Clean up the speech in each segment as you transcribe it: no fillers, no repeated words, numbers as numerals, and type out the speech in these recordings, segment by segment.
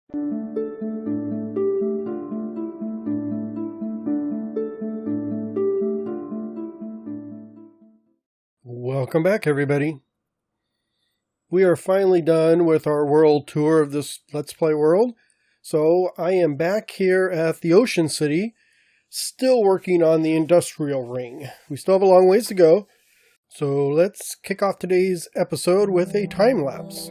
Welcome back, everybody. We are finally done with our world tour of this Let's Play world. So I am back here at the Ocean City, still working on the industrial ring. We still have a long ways to go. So let's kick off today's episode with a time lapse.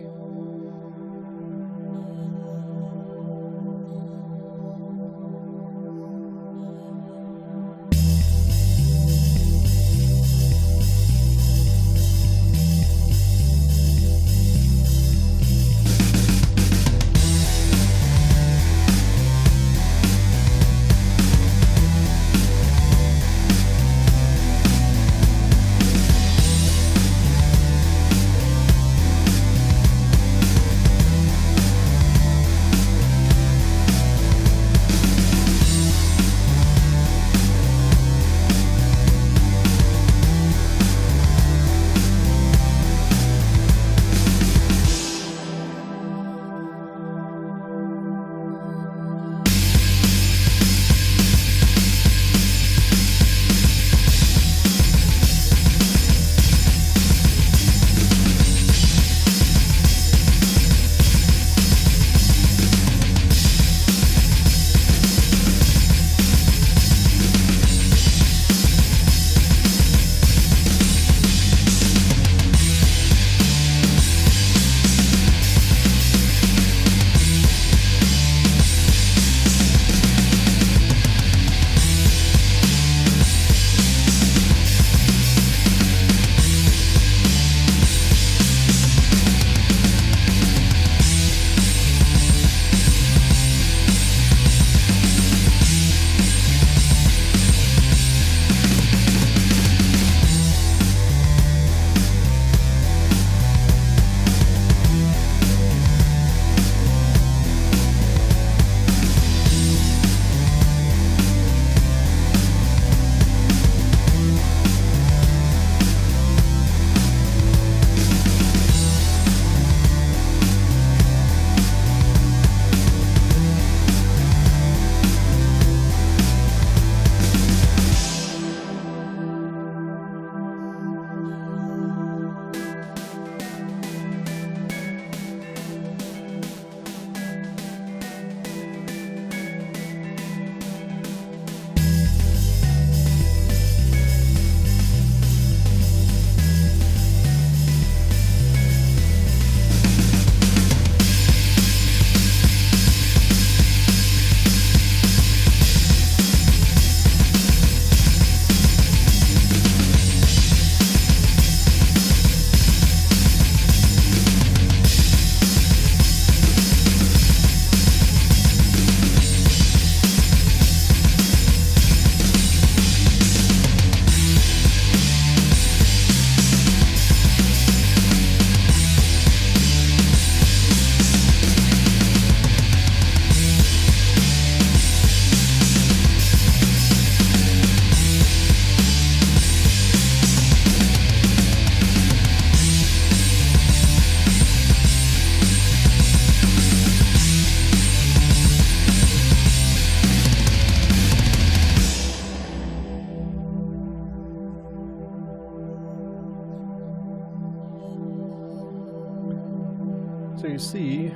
So you see,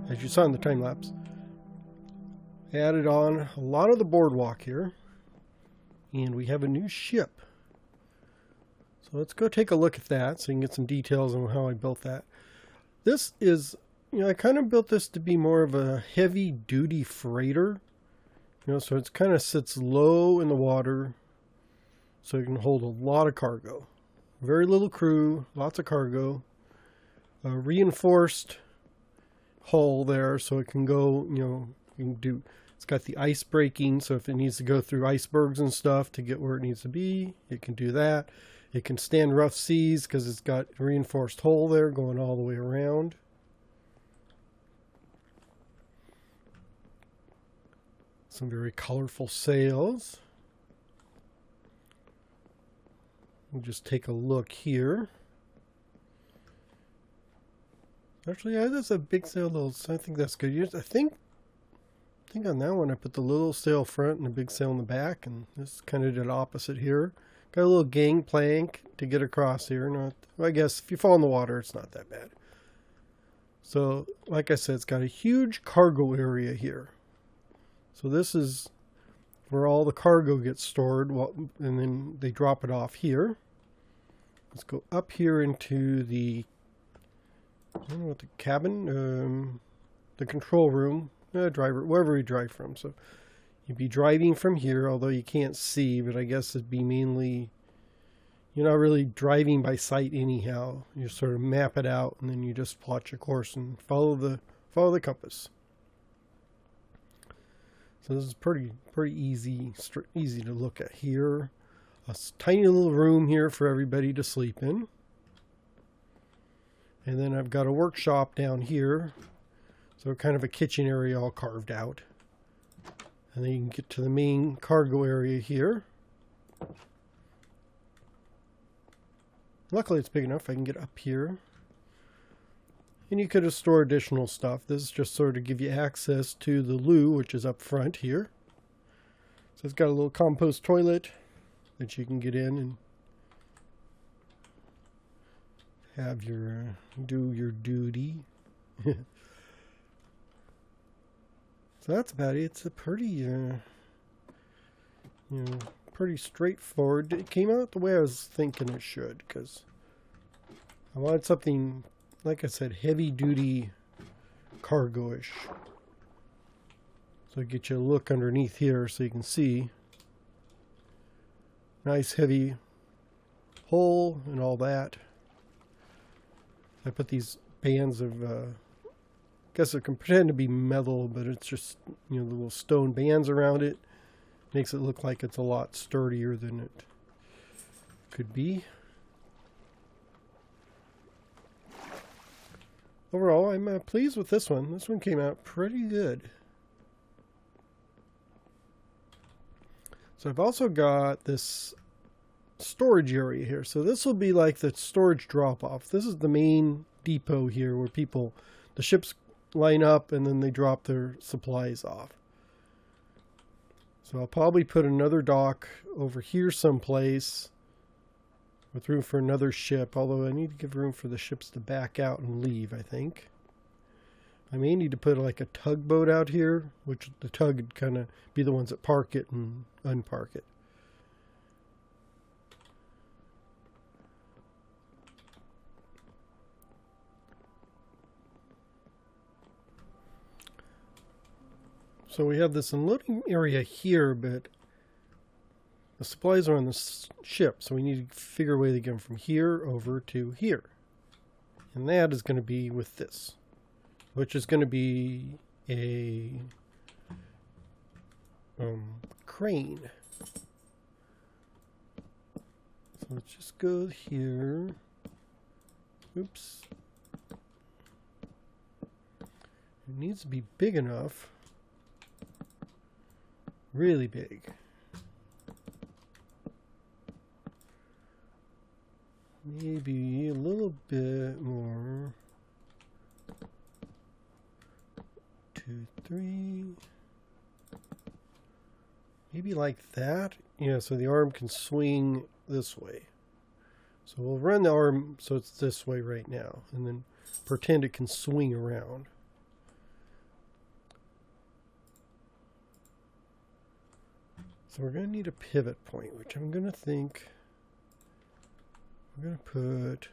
as you saw in the time lapse, I added on a lot of the boardwalk here, and we have a new ship. So let's go take a look at that so you can get some details on how I built that. This is, I kind of built this to be more of a heavy duty freighter, so it kind of sits low in the water so it can hold a lot of cargo. Very little crew, lots of cargo. Reinforced hull there so it can go, it's got the ice breaking, so if it needs to go through icebergs and stuff to get where it needs to be, it can do that. It can stand rough seas because it's got reinforced hull there going all the way around. Some very colorful sails. We'll just take a look here. Actually, yeah, that's a big sail little. I think that's good. I think on that one I put the little sail front and the big sail in the back, and this kind of did opposite here. Got a little gangplank to get across here. Not, I guess if you fall in the water, it's not that bad. So, like I said, it's got a huge cargo area here. So this is where all the cargo gets stored, and then they drop it off here. Let's go up here into the, I don't know what the cabin, the control room, driver, wherever you drive from. So you'd be driving from here, although you can't see, but I guess it'd be mainly, you're not really driving by sight anyhow. You sort of map it out, and then you just plot your course and follow the compass. So this is pretty easy to look at here. A tiny little room here for everybody to sleep in. And then I've got a workshop down here. So kind of a kitchen area all carved out. And then you can get to the main cargo area here. Luckily it's big enough I can get up here. And you could have stored additional stuff. This is just sort of give you access to the loo, which is up front here. So it's got a little compost toilet that you can get in and have your do your duty. So that's about it. It's a pretty pretty straightforward. It came out the way I was thinking it should, because I wanted something, like I said, heavy duty cargo-ish. So I get you a look underneath here so you can see. Nice heavy hole and all that. I put these bands of, I guess it can pretend to be metal, but it's just, the little stone bands around it. Makes it look like it's a lot sturdier than it could be. Overall, I'm pleased with this one. This one came out pretty good. So I've also got this storage area here. So this will be like the storage drop-off. This is the main depot here where the ships line up and then they drop their supplies off. So I'll probably put another dock over here someplace with room for another ship, although I need to give room for the ships to back out and leave, I think. I may need to put like a tugboat out here, which the tug would kind of be the ones that park it and unpark it. So we have this unloading area here, but the supplies are on the ship, so we need to figure a way to get them from here over to here. And that is going to be with this, which is going to be a crane. So let's just go here. Oops. It needs to be big enough. Really big. Maybe a little bit more. 2, 3. Maybe like that. Yeah, so the arm can swing this way. So we'll run the arm so it's this way right now, and then pretend it can swing around. So we're going to need a pivot point, which I'm going to think we're going to put,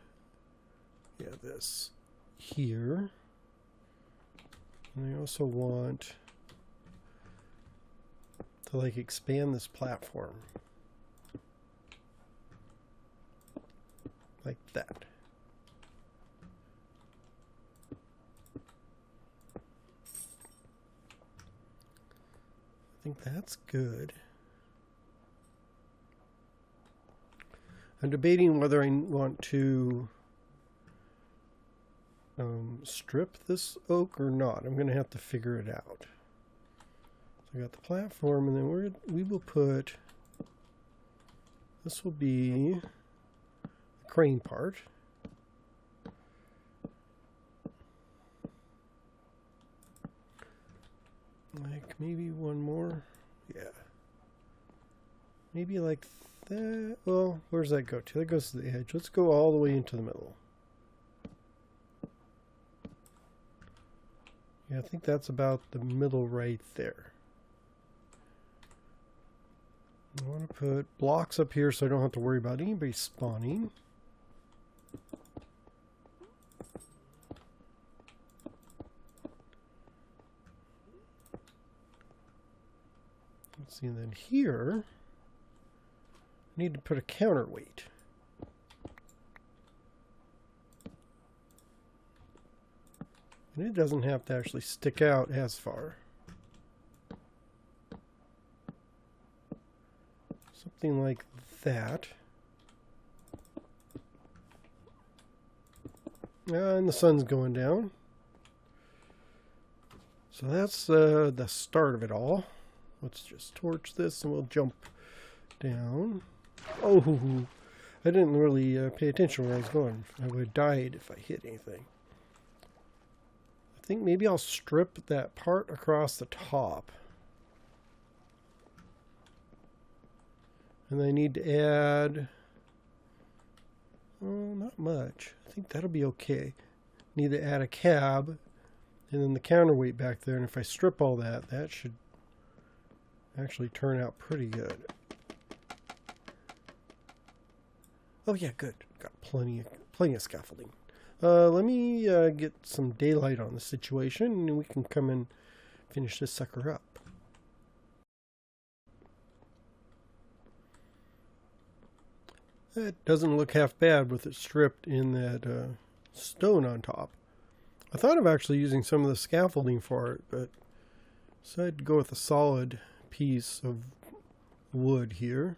this here. And I also want to like expand this platform like that. I think that's good. I'm debating whether I want to strip this oak or not. I'm going to have to figure it out. So I got the platform, and then we will put, this will be the crane part. Like maybe one more. Yeah. Maybe like that. Well, where does that go to? That goes to the edge. Let's go all the way into the middle. Yeah, I think that's about the middle right there. I want to put blocks up here so I don't have to worry about anybody spawning. Let's see, and then here, I need to put a counterweight. And it doesn't have to actually stick out as far. Something like that. And the sun's going down. So that's the start of it all. Let's just torch this and we'll jump down. Oh, I didn't really pay attention where I was going. I would have died if I hit anything. I think maybe I'll strip that part across the top. And I need to add, oh, not much. I think that'll be okay. Need to add a cab and then the counterweight back there. And if I strip all that, that should actually turn out pretty good. Oh yeah, good. Got plenty of scaffolding. Let me get some daylight on the situation and we can come and finish this sucker up. That doesn't look half bad with it stripped in that stone on top. I thought of actually using some of the scaffolding for it, but decided to go with a solid piece of wood here.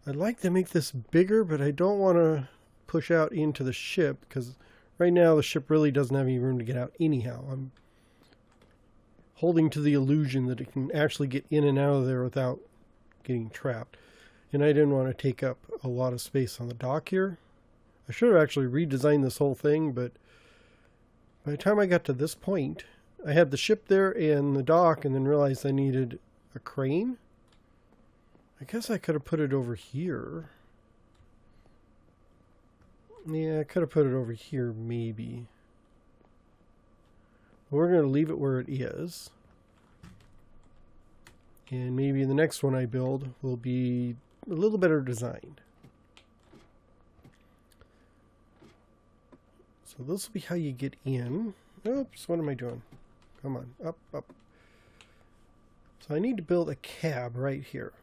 I'd like to make this bigger, but I don't want to push out into the ship because right now the ship really doesn't have any room to get out anyhow. I'm holding to the illusion that it can actually get in and out of there without getting trapped. And I didn't want to take up a lot of space on the dock here. I should have actually redesigned this whole thing, but by the time I got to this point, I had the ship there and the dock and then realized I needed a crane. I guess I could have put it over here. Yeah, I could have put it over here maybe. We're going to leave it where it is. And maybe the next one I build will be a little better designed. So this will be how you get in. Oops, what am I doing? Come on, up, up. So I need to build a cab right here.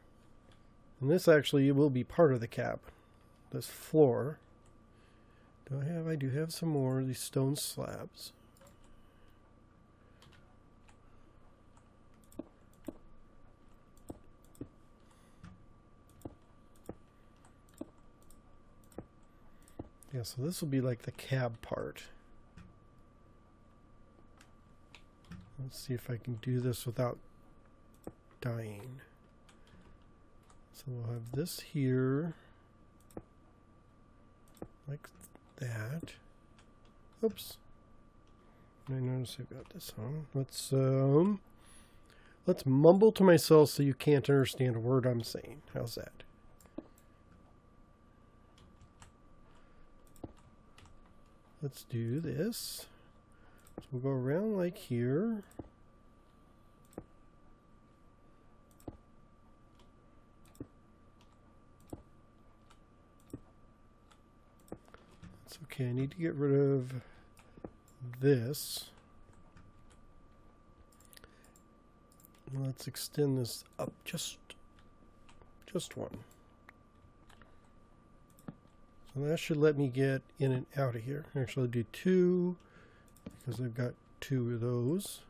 And this actually will be part of the cab. This floor. I do have some more of these stone slabs. Yeah, so this will be like the cab part. Let's see if I can do this without dying. So we'll have this here, like that. Oops. I notice I've got this on. Let's mumble to myself so you can't understand a word I'm saying. How's that? Let's do this. So we'll go around like here. It's okay, I need to get rid of this. Let's extend this up just one. So that should let me get in and out of here. Actually, I'll do two because I've got two of those.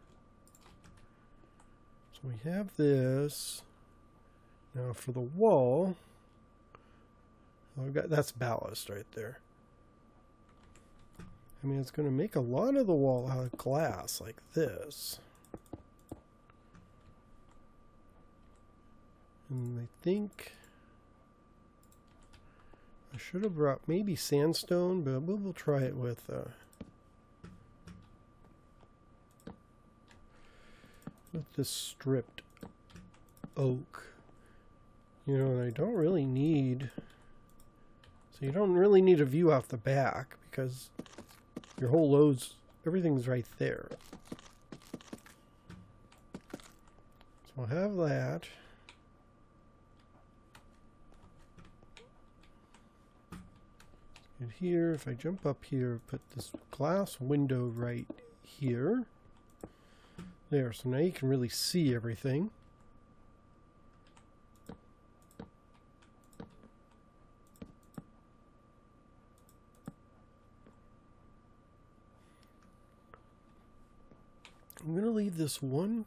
So we have this. Now for the wall, I've got that's ballast right there. I mean, it's going to make a lot of the wall out of glass like this. And I think I should have brought maybe sandstone, but we'll try it with with this stripped oak. You know, and I don't really need... So you don't really need a view off the back because your whole load's... Everything's right there. So I'll have that. And here, if I jump up here, put this glass window right here. There, so now you can really see everything. I'm going to leave this one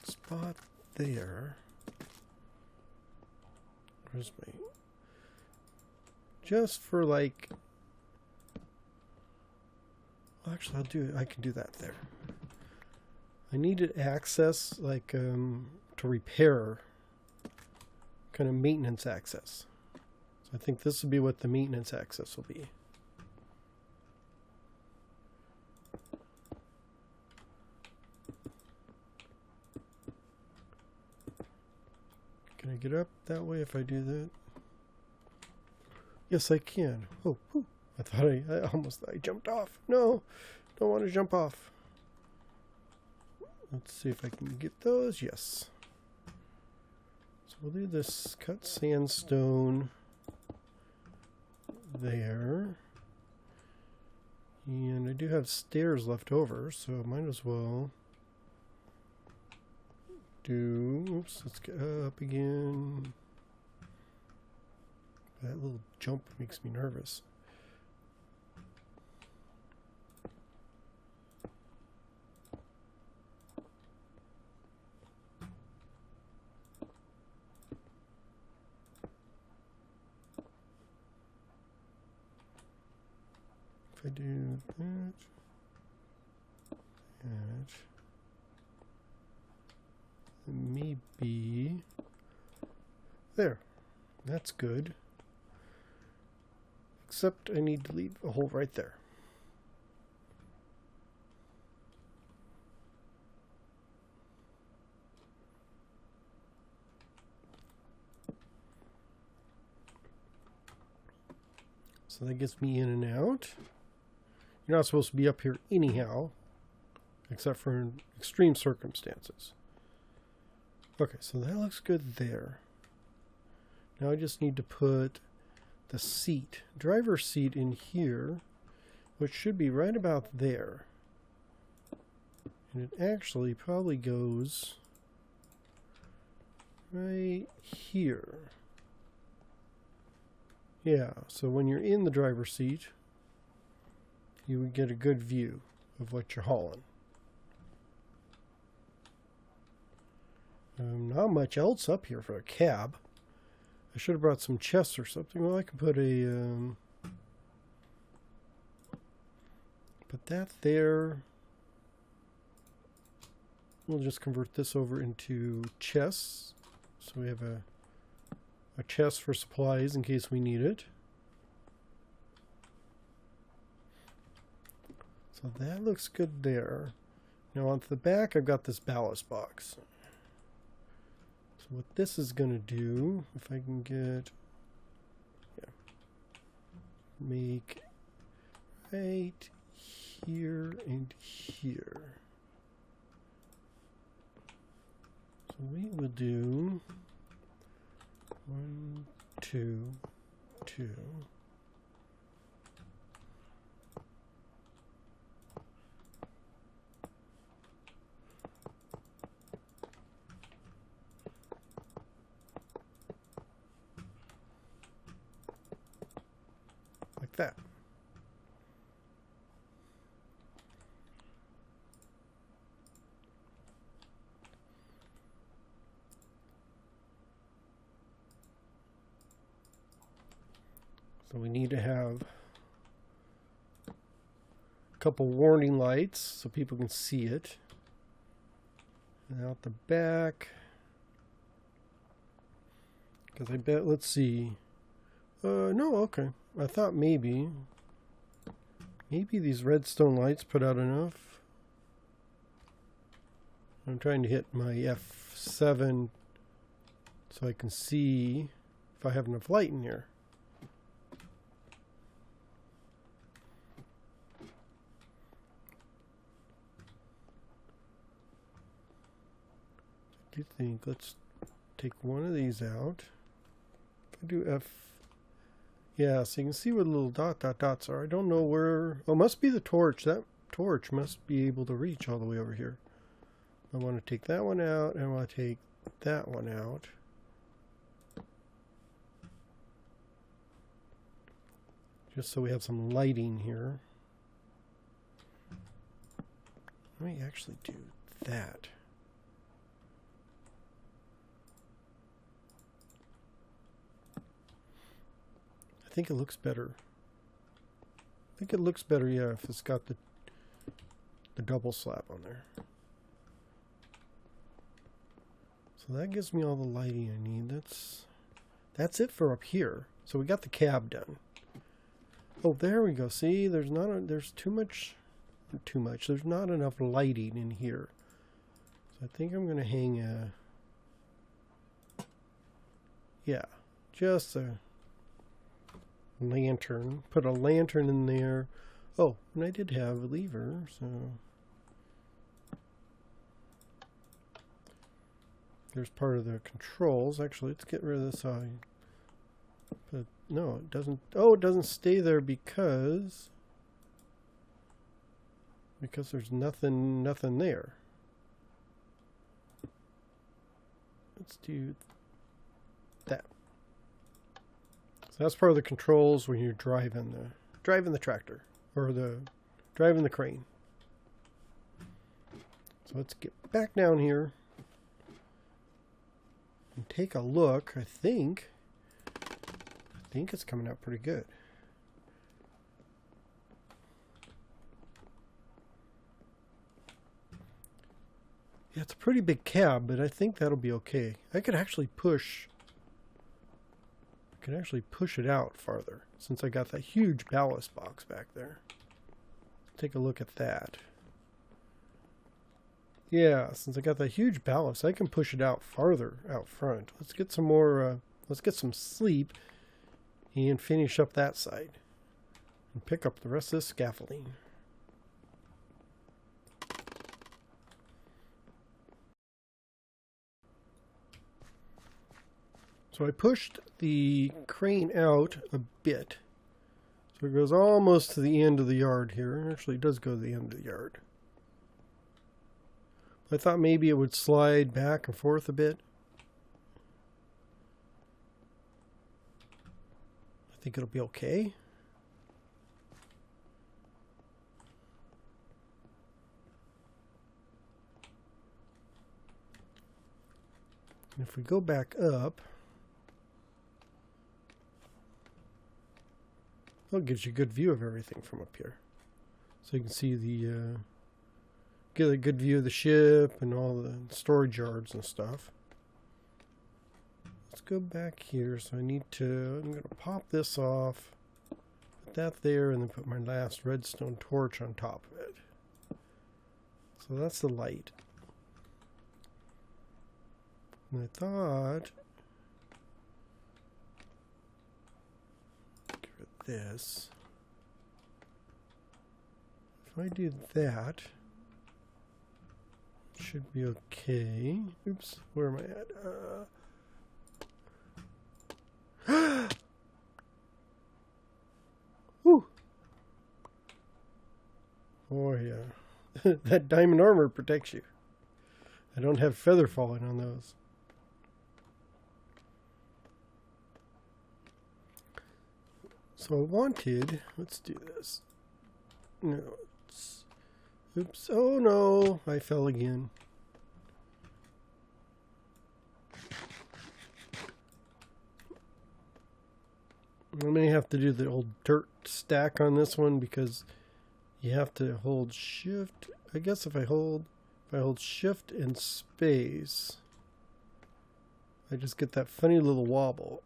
spot there. Where's my... Just for like... Well, actually, I'll do it. I can do that there. I needed access, like, to repair, kind of maintenance access. So I think this will be what the maintenance access will be. Can I get up that way if I do that? Yes, I can. Oh, whew. I thought I jumped off. No, don't want to jump off. Let's see if I can get those. Yes. So we'll do this cut sandstone there. And I do have stairs left over, so I might as well do... Oops, let's get up again. That little jump makes me nervous. If I do that, maybe there. That's good. Except I need to leave a hole right there. So that gets me in and out. You're not supposed to be up here anyhow, except for in extreme circumstances. Okay, so that looks good there. Now I just need to put the seat, driver's seat in here, which should be right about there. And it actually probably goes right here. Yeah, so when you're in the driver's seat, you would get a good view of what you're hauling. Not much else up here for a cab. I should have brought some chests or something. Well, I could put a... put that there. We'll just convert this over into chests. So we have a chest for supplies in case we need it. So that looks good there. Now onto the back, I've got this ballast box. So what this is going to do, if I can get, make right here and here. So we will do 1, 2, 2. Like that. So we need to have a couple warning lights so people can see it. And out the back, because I bet, let's see. No, okay. I thought maybe these redstone lights put out enough. I'm trying to hit my F7 so I can see if I have enough light in here. I do think, let's take one of these out. I do F. Yeah, so you can see where the little dots are. I don't know where. Oh, it must be the torch. That torch must be able to reach all the way over here. I want to take that one out, and I want to take that one out. Just so we have some lighting here. Let me actually do that. I think it looks better. I think it looks better, yeah, if it's got the double slab on there. So that gives me all the lighting I need. That's it for up here. So we got the cab done. Oh, there we go. See, there's too much. There's not enough lighting in here. So I think I'm going to hang just a lantern. Put a lantern in there. Oh, and I did have a lever, so there's part of the controls. Actually, let's get rid of this eye. But no, it doesn't. Oh, it doesn't stay there because there's nothing there. Let's do that. So that's part of the controls when you're driving the tractor or driving the crane. So let's get back down here and take a look. I think it's coming out pretty good. Yeah, it's a pretty big cab, but I think that'll be okay. I could actually push it out farther since I got that huge ballast box back there. Take a look at that. Yeah, since I got that huge ballast, I can push it out farther out front. Let's get some more, let's get some sleep and finish up that side and pick up the rest of this scaffolding. So I pushed the crane out a bit. So it goes almost to the end of the yard here. Actually, it does go to the end of the yard. I thought maybe it would slide back and forth a bit. I think it'll be okay. And if we go back up, well, it gives you a good view of everything from up here. So you can see get a good view of the ship and all the storage yards and stuff. Let's go back here. So I'm going to pop this off, put that there, and then put my last redstone torch on top of it. So that's the light. And I thought, get rid of this. If I do that, it should be okay. Oops, where am I at? Whew. Oh yeah, that diamond armor protects you. I don't have feather falling on those. So I wanted, let's do this. No, oops, oh no, I fell again. I'm going to have to do the old dirt stack on this one because you have to hold shift. I guess if I hold shift and space, I just get that funny little wobble.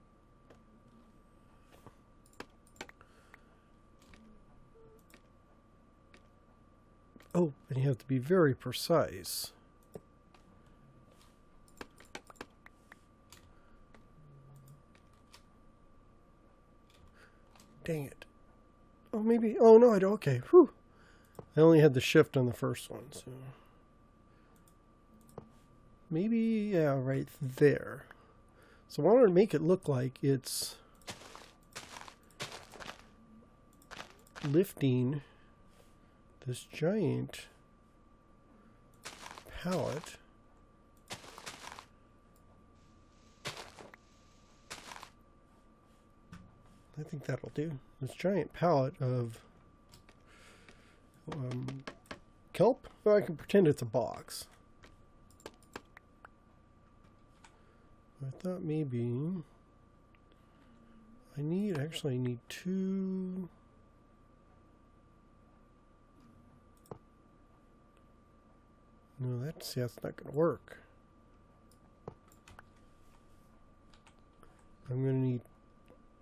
Oh, and you have to be very precise. Dang it. Oh, maybe. Oh, no, I don't. Okay. Whew. I only had the shift on the first one, so. Maybe, yeah, right there. So I want to make it look like it's lifting this giant pallet. I think that'll do. This giant pallet of kelp. Well, I can pretend it's a box. I thought maybe I need two. No, that's not going to work. I'm going to need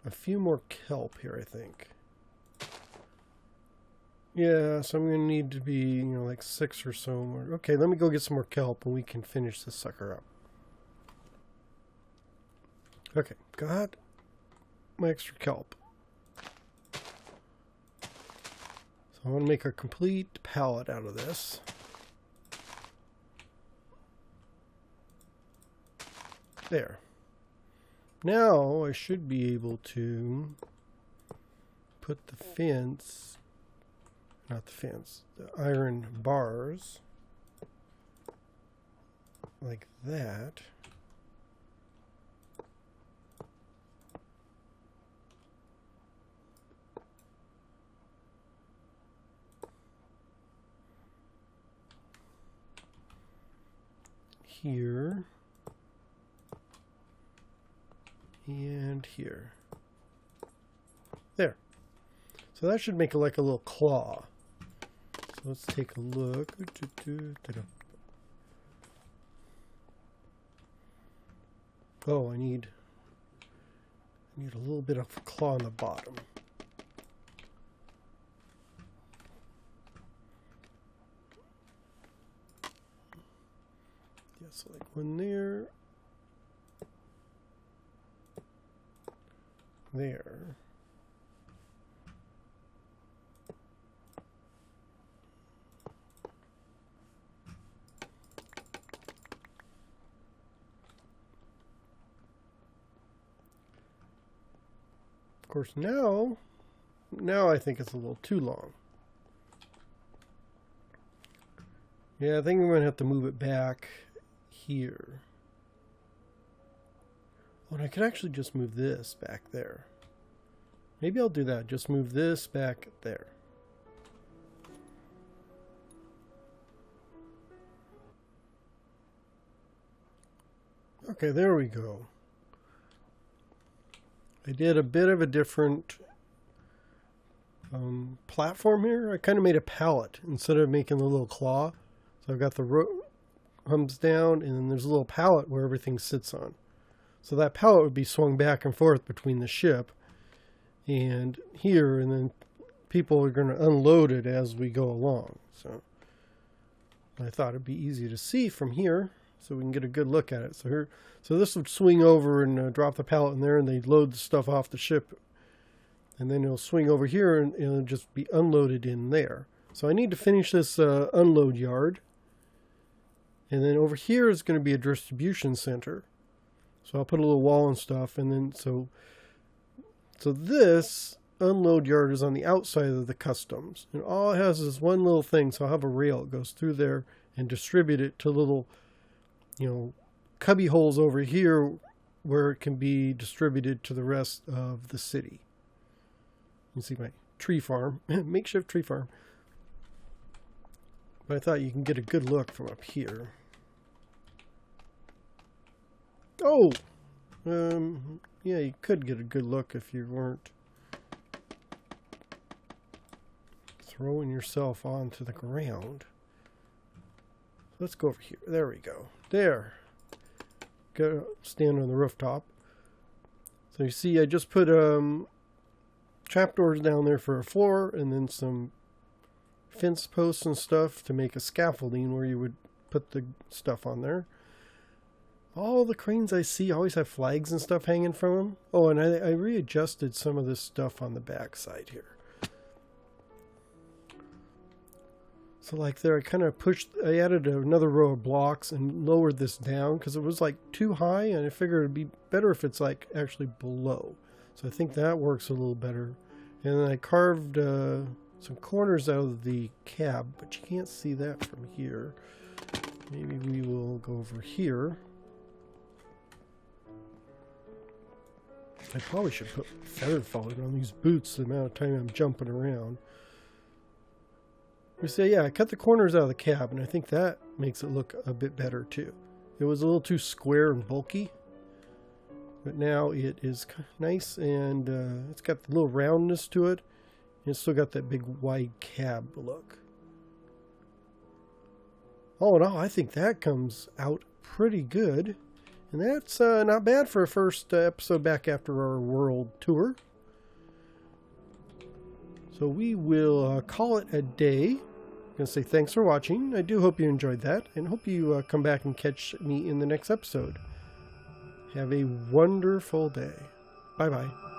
a few more kelp here, I think. Yeah, so I'm going to need to be, like 6 or so more. Okay, let me go get some more kelp and we can finish this sucker up. Okay, got my extra kelp. So I want to make a complete pallet out of this. There. Now I should be able to put the fence, not the fence, the iron bars like that. Here and here. There. So that should make it like a little claw. So let's take a look. Oh, I need a little bit of claw on the bottom. Yeah, so like one there. There. Of course, now I think it's a little too long. Yeah, I think I'm going to have to move it back here. Oh, and I could actually just move this back there. Maybe I'll do that. Just move this back there. Okay, there we go. I did a bit of a different platform here. I kind of made a pallet instead of making the little claw. So I've got the comes down, and then there's a little pallet where everything sits on. So that pallet would be swung back and forth between the ship and here, and then people are going to unload it as we go along. So I thought it'd be easy to see from here, so we can get a good look at it. So this would swing over and drop the pallet in there, and they'd load the stuff off the ship, and then it'll swing over here and it'll just be unloaded in there. So I need to finish this unload yard, and then over here is going to be a distribution center. So I'll put a little wall and stuff, and then so this unload yard is on the outside of the customs, and all it has is one little thing. So I'll have a rail that goes through there and distribute it to little, cubby holes over here where it can be distributed to the rest of the city. You can see my tree farm, makeshift tree farm. But I thought you can get a good look from up here. Oh! Yeah, you could get a good look if you weren't throwing yourself onto the ground. Let's go over here. There we go. There. Go stand on the rooftop. So you see, I just put trapdoors down there for a floor, and then some fence posts and stuff to make a scaffolding where you would put the stuff on there. All the cranes I see always have flags and stuff hanging from them. Oh, and I readjusted some of this stuff on the back side here. So like there, I kind of I added another row of blocks and lowered this down because it was like too high, and I figured it'd be better if it's like actually below. So I think that works a little better. And then I carved some corners out of the cab, but you can't see that from here. Maybe we will go over here. I probably should put feather falling on these boots the amount of time I'm jumping around. We say, yeah, I cut the corners out of the cab, and I think that makes it look a bit better too. It was a little too square and bulky, but now it is nice, and it's got a little roundness to it, and it's still got that big wide cab look. All in all, I think that comes out pretty good, and that's not bad for a first episode back after our world tour. So we will call it a day. I'm going to say thanks for watching. I do hope you enjoyed that, and hope you come back and catch me in the next episode. Have a wonderful day. Bye-bye.